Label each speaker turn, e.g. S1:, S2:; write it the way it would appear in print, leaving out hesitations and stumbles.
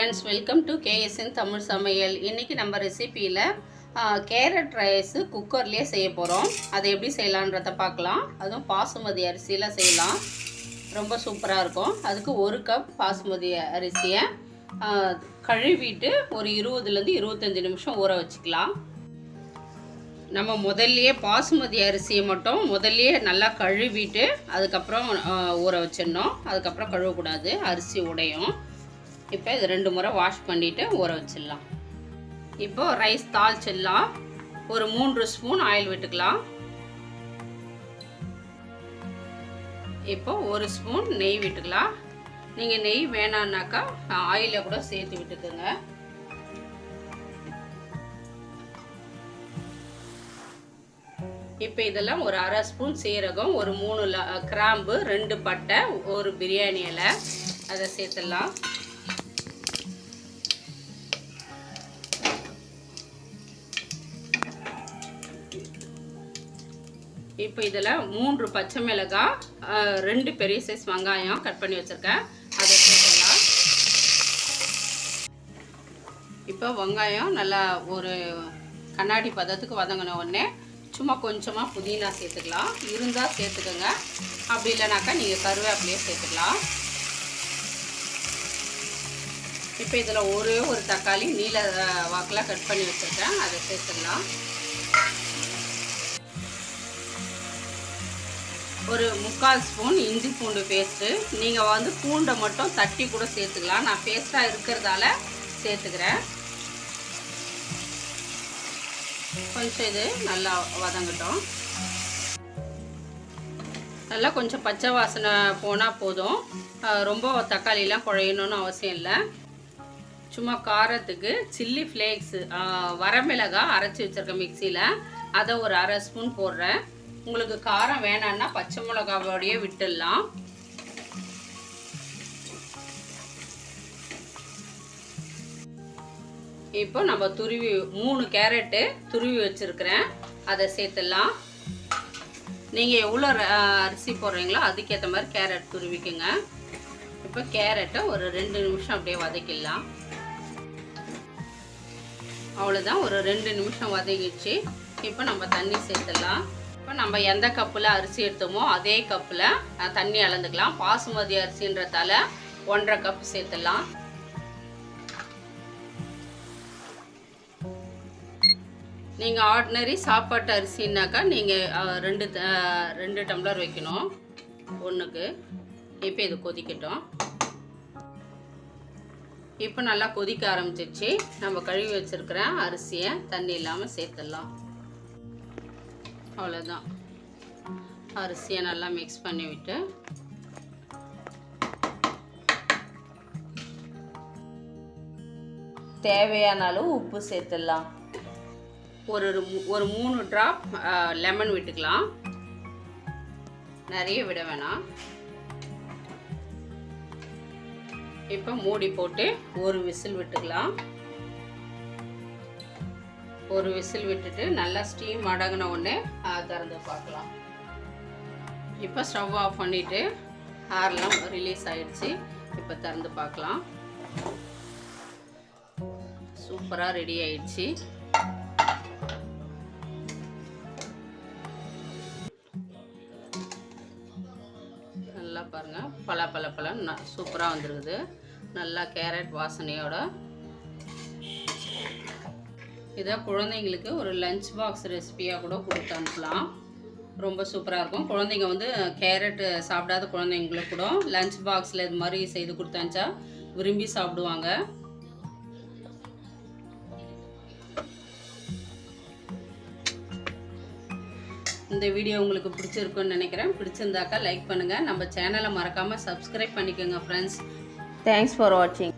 S1: Friends, welcome to KSN Tamil சமையல். இன்றைக்கி நம்ம ரெசிப்பியில் கேரட் ரைஸு குக்கர்லேயே செய்ய போகிறோம். அதை எப்படி செய்யலான்றதை பார்க்கலாம். அதுவும் பாசுமதி அரிசியில் செய்யலாம், ரொம்ப சூப்பராக இருக்கும். அதுக்கு 1 கப் பாசுமதி அரிசியை கழுவிட்டு ஒரு 20லேருந்து 25 நிமிஷம் ஊற வச்சுக்கலாம். நம்ம முதல்லையே பாசுமதி அரிசியை மட்டும் முதல்லையே நல்லா கழுவிட்டு அதுக்கப்புறம் ஊற வச்சிடணும். அதுக்கப்புறம் கழுவக்கூடாது, அரிசி உடையும். இப்போ இது 2 முறை வாஷ் பண்ணிவிட்டு ஊற வச்சிடலாம். இப்போது ரைஸ் தாளிச்சிடலாம். ஒரு 3 ஸ்பூன் ஆயில் விட்டுக்கலாம். இப்போ 1 ஸ்பூன் நெய் விட்டுக்கலாம். நீங்கள் நெய் வேணான்னாக்கா ஆயிலை கூட சேர்த்து விட்டுக்குங்க. இப்போ இதெல்லாம் ஒரு 1/2 ஸ்பூன் சீரகம், ஒரு 3 கிராம்பு, 2 பட்டை, ஒரு பிரியாணி இலை, அதை சேர்த்துடலாம். இப்போ இதில் 3 பச்சை மிளகாய், 2 பெரிய சைஸ் வெங்காயம் கட் பண்ணி வச்சுருக்கேன், அதை சேர்த்துடலாம். இப்போ வெங்காயம் நல்லா ஒரு கண்ணாடி பதத்துக்கு வதங்கின உடனே சும்மா கொஞ்சமாக புதினா சேர்த்துக்கலாம். இருந்தால் சேர்த்துக்கோங்க, அப்படி இல்லைனாக்கா நீங்கள் கருவேப்பிலையே சேர்த்துக்கலாம். இப்போ இதில் ஒரே ஒரு தக்காளி நீல வாக்கில் கட் பண்ணி வச்சுருக்கேன், அதை சேர்த்துடலாம். ஒரு 3/4 ஸ்பூன் இஞ்சி பூண்டு பேஸ்ட்டு. நீங்கள் பூண்டை மட்டும் தட்டி கூட சேர்த்துக்கலாம். நான் பேஸ்ட்டாக இருக்கிறதால சேர்த்துக்கிறேன். கொஞ்சம் இது நல்லா வதங்கட்டும். நல்லா கொஞ்சம் பச்சை வாசனை போனால் போதும். ரொம்ப தக்காளிலாம் குழையணும்னு அவசியம் இல்லை. சும்மா காரத்துக்கு சில்லி ஃப்ளேக்ஸு, வரமிளகாய் அரைச்சி வச்சுருக்கேன் மிக்சியில், அதை ஒரு 1/2 ஸ்பூன் போடுறேன். உங்களுக்கு காரம் வேணான்னா பச்சை மிளகாவோடையே விட்டுடலாம். இப்போ நம்ம 3 கேரட்டு துருவி வச்சுருக்கிறேன், அதை சேர்த்துடலாம். நீங்கள் எவ்வளோ அரிசி போடுறீங்களோ அதுக்கேற்ற மாதிரி கேரட் துருவிக்குங்க. இப்போ கேரட்டை ஒரு 2 நிமிஷம் அப்படியே வதக்கிடலாம். அவ்வளோதான், ஒரு 2 நிமிஷம் வதங்கிடுச்சு. இப்போ நம்ம தண்ணி சேர்த்துடலாம். இப்போ நம்ம எந்த கப்பில் அரிசி எடுத்தோமோ அதே கப்பில் தண்ணி அளந்துக்கலாம். பாசுமதி அரிசின்றதால 1.5 கப் சேர்த்துடலாம். நீங்கள் ஆர்டினரி சாப்பாட்டு அரிசின்னாக்கா நீங்கள் 2 டம்ளர் வைக்கணும் ஒன்றுக்கு. இப்போ இது கொதிக்கட்டும். இப்போ நல்லா கொதிக்க ஆரம்பிச்சிருச்சு. நம்ம கழுவி வச்சுருக்கிற அரிசியை தண்ணி இல்லாமல் சேர்த்துடலாம். அவ்வளோதான், அரிசியை நல்லா மிக்ஸ் பண்ணி விட்டு தேவையான அளவு உப்பு சேர்த்துடலாம். ஒரு 3 ட்ராப் லெமன் விட்டுக்கலாம், நிறைய விட வேணாம். இப்போ மூடி போட்டு ஒரு விசில் விட்டுக்கலாம். ஒரு விசில் விட்டுட்டு நல்லா ஸ்டீம் அடங்கின உடனே திறந்து பார்க்கலாம். இப்போ ஸ்டவ் ஆஃப் பண்ணிவிட்டு ஏர்லாம் ரிலீஸ் ஆகிடுச்சு. இப்போ திறந்து பார்க்கலாம். சூப்பராக ரெடி ஆயிடுச்சு. நல்லா பாருங்கள், பல சூப்பராக வந்துருக்குது. நல்லா கேரட் வாசனையோட. இதை குழந்தைங்களுக்கு ஒரு லஞ்ச் பாக்ஸ் ரெசிபியாக கூட கொடுத்து அனுப்பலாம். ரொம்ப சூப்பராக இருக்கும். குழந்தைங்க கேரட் சாப்பிடாத குழந்தைங்களுக்கு கூட லஞ்ச் பாக்ஸில் இது மாதிரி செய்து கொடுத்தாச்சா விரும்பி சாப்பிடுவாங்க. இந்த வீடியோ உங்களுக்கு பிடிச்சிருக்குன்னு நினைக்கிறேன். பிடிச்சிருந்தாக்கா லைக் பண்ணுங்கள். நம்ம சேனலை மறக்காமல் சப்ஸ்கிரைப் பண்ணிக்கோங்க ஃப்ரெண்ட்ஸ். தேங்க்ஸ் ஃபார் வாட்சிங்.